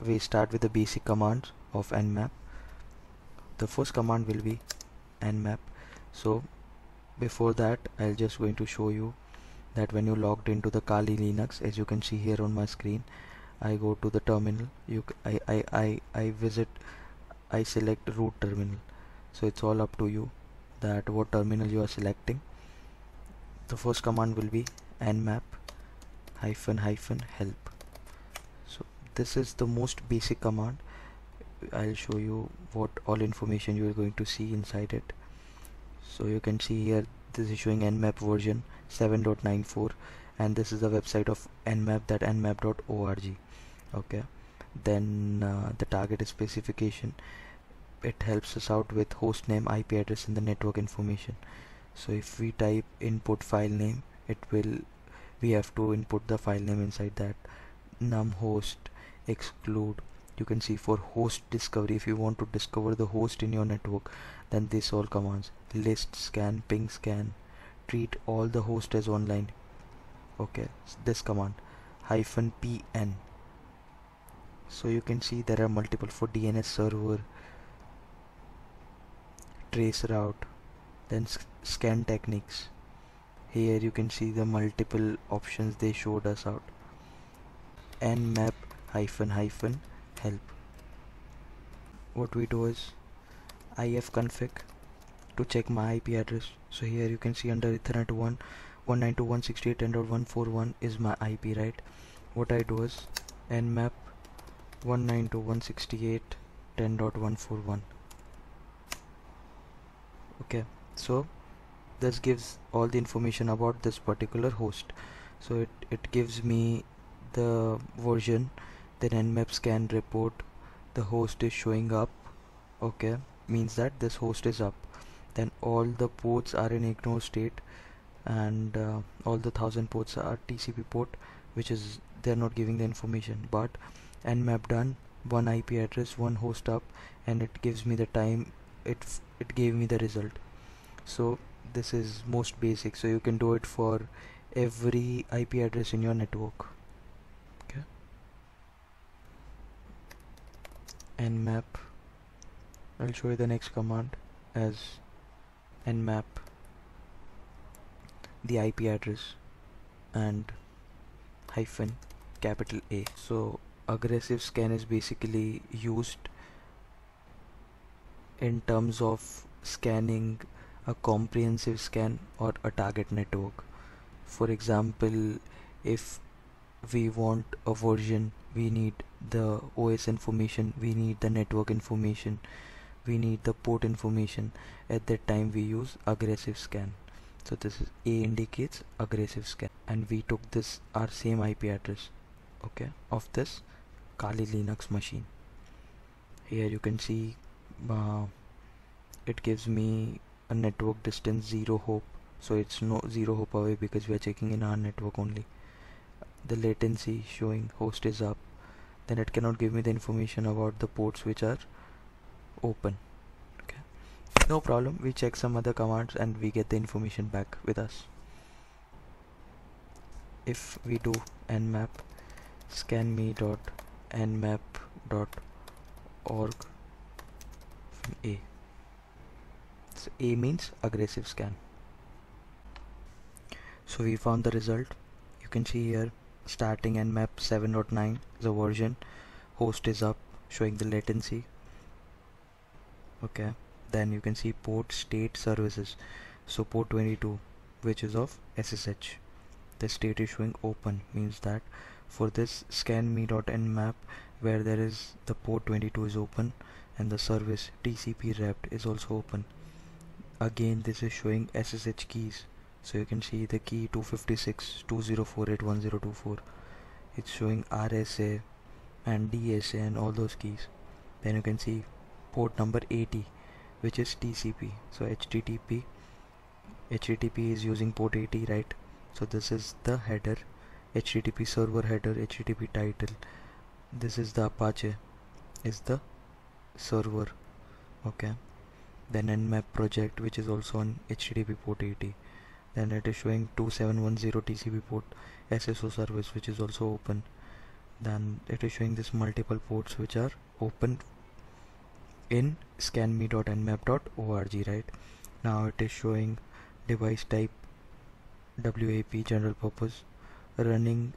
we start with the basic commands of Nmap. The first command will be Nmap. So before that, I'll just going to show you that when you logged into the Kali Linux, as you can see here on my screen, I go to the terminal. I select root terminal. So it's all up to you that what terminal you are selecting. The first command will be nmap -help. So this is the most basic command. I'll show you what all information you are going to see inside it. So you can see here this is showing nmap version 7.94, and this is the website of nmap, that nmap.org. okay, then the target specification. It helps us out with host name, IP address, and the network information. So if we type input file name, we have to input the file name inside that. Num host exclude. You can see for host discovery, if you want to discover the host in your network, then this all commands. List scan, ping scan, treat all the host as online. Okay, this command -pn. So you can see there are multiple for DNS server, trace route, then scan techniques. Here you can see the multiple options they showed us out. Nmap -help. What we do is ifconfig to check my IP address. So here you can see under Ethernet 192.168.10.141 is my IP, right? What I do is nmap 192.168.10.141. okay, so this gives all the information about this particular host. So it gives me the version, then nmap scan report, the host is showing up. Okay, means that this host is up. Then all the ports are in ignore state, and all the 1000 ports are TCP port, which is they're not giving the information. But nmap done, one IP address, one host up, and it gives me the time. It gave me the result. So this is most basic, so you can do it for every IP address in your network. Okay, nmap. I'll show you the next command as nmap the IP address and -A. So aggressive scan is basically used in terms of scanning a comprehensive scan or a target network. For example, if we want a version, we need the OS information, we need the network information, we need the port information. At that time we use aggressive scan. So this is A indicates aggressive scan, and we took this our same IP address, okay, of this Kali Linux machine. Here you can see it gives me a network distance 0 hop, so it's no 0 hop away because we are checking in our network only. The latency showing host is up, then it cannot give me the information about the ports which are open. Okay, no problem, we check some other commands and we get the information back with us. If we do nmap scanme.nmap.org from A. So A means aggressive scan. So we found the result. You can see here starting nmap 7.9 is a version, host is up, showing the latency. Okay, then you can see port, state, services. So port 22, which is of SSH, the state is showing open, means that for this scanme.nmap, where there is the port 22 is open and the service TCP rept is also open. Again this is showing SSH keys, so you can see the key 256.2048.1024. it's showing RSA and DSA and all those keys. Then you can see port number 80, which is TCP. So HTTP is using port 80, right? So this is the header, HTTP server header, HTTP title. This is the Apache, is the server. Okay, then Nmap project, which is also on HTTP port 80. Then it is showing 2710 TCP port SSO service, which is also open. Then it is showing this multiple ports which are open in scanme.nmap.org. right now it is showing device type WAP, general purpose, running.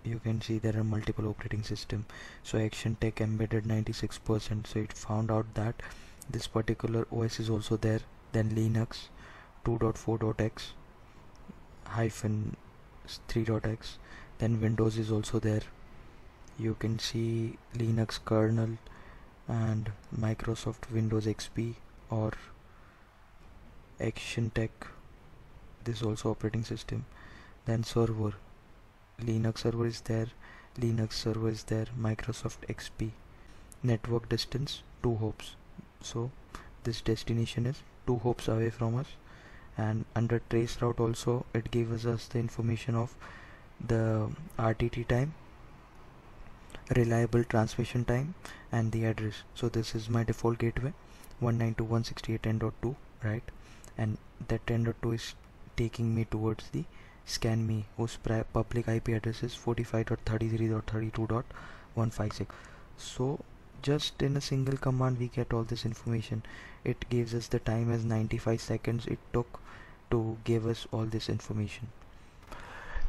You can see there are multiple operating system. So action tech embedded 96%, so it found out that this particular OS is also there. Then Linux 2.4.x hyphen 3.x, then Windows is also there. You can see Linux kernel and Microsoft Windows XP or action tech, this is also operating system. Then server, Linux server is there, Microsoft XP. Network distance 2 hops, so this destination is 2 hops away from us. And under trace route also it gives us the information of the RTT time, reliable transmission time, and the address. So this is my default gateway 192.168.10.2, right, and that 10.2 is taking me towards the scanme whose public IP address is 45.33.32.156. so just in a single command we get all this information. It gives us the time as 95 seconds it took to give us all this information.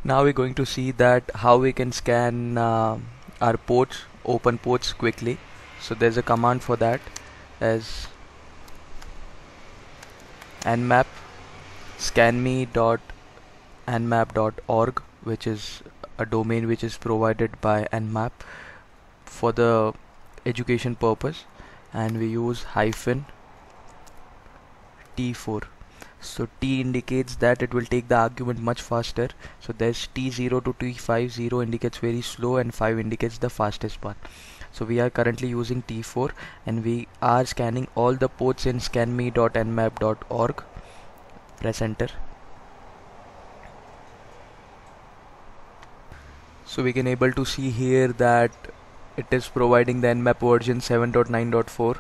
Now we're going to see that how we can scan our ports, open ports quickly. So there's a command for that as nmap scanme.nmap.org, which is a domain which is provided by Nmap for the education purpose, and we use hyphen T4. So T indicates that it will take the argument much faster. So there's T0 to T5. 0 indicates very slow and 5 indicates the fastest one. So we are currently using T4 and we are scanning all the ports in scanme.nmap.org. Press enter. So we can able to see here that it is providing the Nmap version 7.9.4,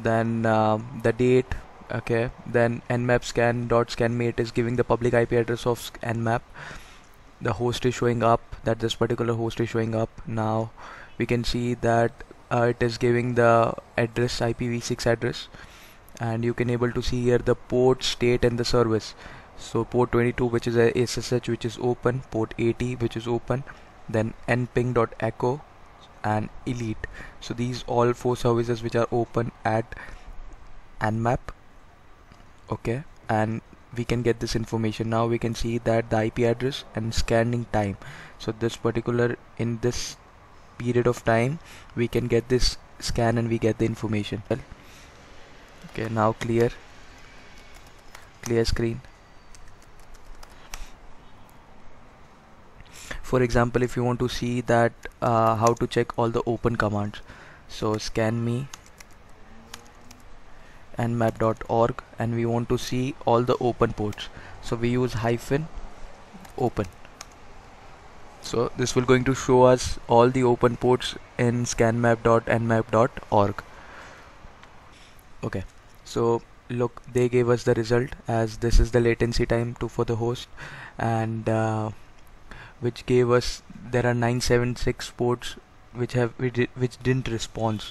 then the date, okay, then nmap scan.scanme, it is giving the public IP address of nmap. The host is showing up, that this particular host is showing up. Now we can see that it is giving the address, IPv6 address, and you can able to see here the port, state, and the service. So port 22, which is a SSH, which is open, port 80, which is open, then nping.echo and elite. So these all 4 services which are open at nmap, okay, and we can get this information. Now we can see that the IP address and scanning time. So this particular, in this period of time we can get this scan and we get the information. Okay, now clear screen. For example, if you want to see that how to check all the open commands, so scanme nmap.org, and we want to see all the open ports, so we use hyphen open. So this will going to show us all the open ports in scanmap.nmap.org. okay, so look, they gave us the result as this is the latency time for the host, and which gave us there are 976 ports which didn't respond,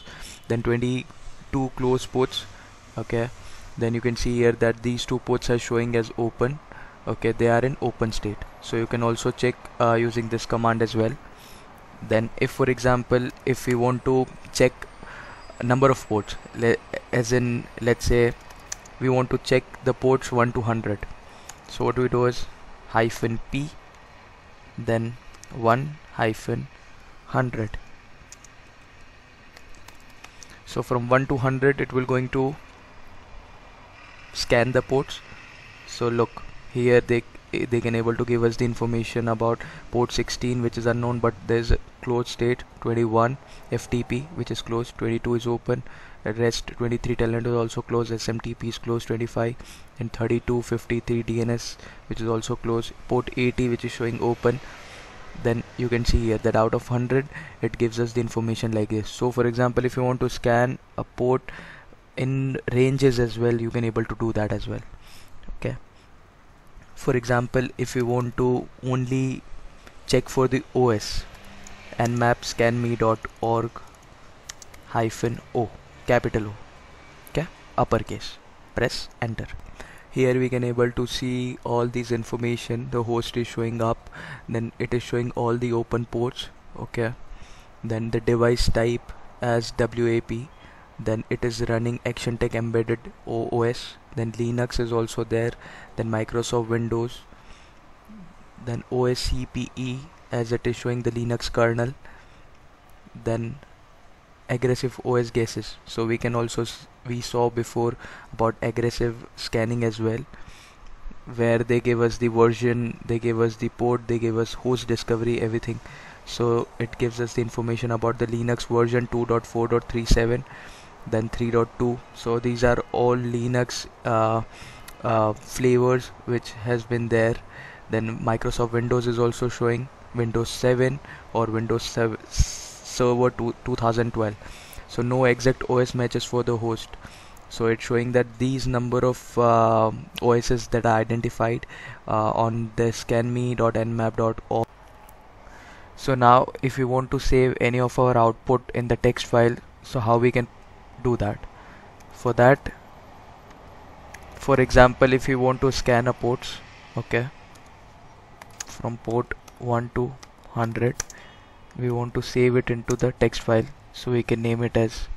then 22 close ports. Okay, then you can see here that these 2 ports are showing as open. Okay, they are in open state, so you can also check using this command as well. Then if for example if we want to check number of ports, as in let's say we want to check the ports 1 to 100, so what we do is hyphen p, then 1 hyphen 100. So from 1 to 100 it will going to scan the ports. So look here, they can able to give us the information about port 16, which is unknown, but there's a closed state. 21 FTP, which is closed. 22 is open. Rest 23 telnet is also closed. SMTP is closed. 25 and 32 53 DNS, which is also closed. Port 80, which is showing open. Then you can see here that out of 100 it gives us the information like this. So for example, if you want to scan a port in ranges as well, you can able to do that as well. Okay, for example, if you want to only check for the OS, nmap scanme.org -o, capital O, okay, uppercase. Press enter. Here we can able to see all these information. The host is showing up, then it is showing all the open ports, okay, then the device type as WAP, then it is running ActionTech embedded OS, then Linux is also there, then Microsoft Windows, then OSCPE as it is showing the Linux kernel, then aggressive OS guesses. So we can also we saw before about aggressive scanning as well, where they gave us the version, they gave us the port, they gave us host discovery, everything. So it gives us the information about the Linux version 2.4.37, then 3.2. so these are all Linux flavors which has been there. Then Microsoft Windows is also showing Windows 7 or Windows 7 Server 2012. So no exact OS matches for the host. So it's showing that these number of OSs that are identified on the scanme.nmap.org. So now if we want to save any of our output in the text file, so how we can do that? For that, for example, if we want to scan a ports, okay, from port 1 to 100, we want to save it into the text file, so we can name it as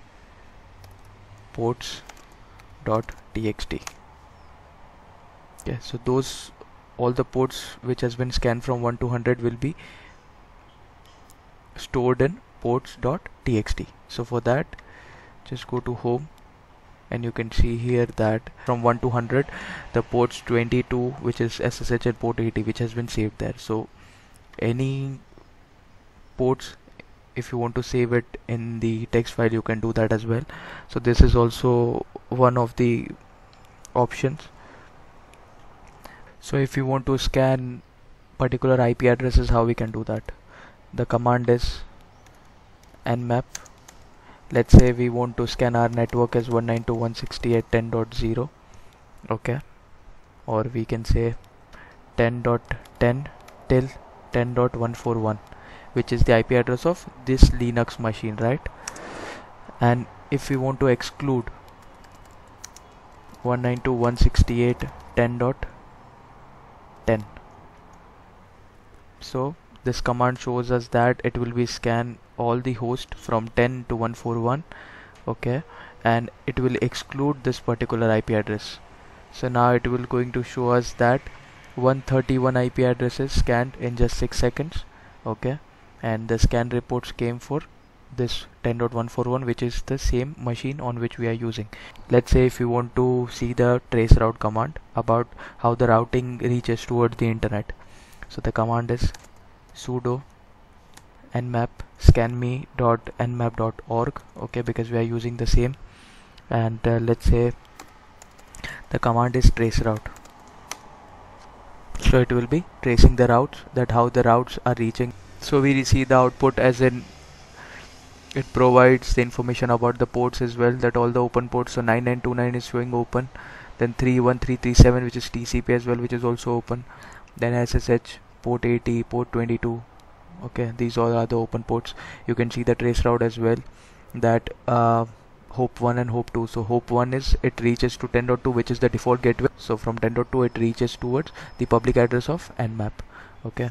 ports.txt. Okay, so those all the ports which has been scanned from 1 to 100 will be stored in ports.txt. So for that, just go to home, and you can see here that from 1 to 100 the ports 22, which is SSH, and port 80, which has been saved there. So any ports, if you want to save it in the text file, you can do that as well. So this is also one of the options. So if you want to scan particular IP addresses, how we can do that? The command is nmap. Let's say we want to scan our network as 192.168.10.0, okay, or we can say 10.10 till 10.141, which is the IP address of this Linux machine, right? And if we want to exclude 192.168.10.10, so this command shows us that it will be scan all the host from 10 to 141, okay, and it will exclude this particular IP address. So now it will going to show us that 131 IP addresses scanned in just 6 seconds, okay, and the scan reports came for this 10.141, which is the same machine on which we are using. Let's say if you want to see the traceroute command about how the routing reaches towards the internet, so the command is sudo nmap scanme.nmap.org, okay, because we are using the same. And let's say the command is traceroute, so it will be tracing the routes, that how the routes are reaching. So we receive the output as in it provides the information about the ports as well, that all the open ports. So 9929 is showing open, then 31337, which is TCP as well, which is also open, then SSH, port 80, port 22, okay, these all are the open ports. You can see the trace route as well, that hope 1 and hope 2. So hope 1 is it reaches to 10.2, which is the default gateway. So from 10.2 it reaches towards the public address of nmap, okay.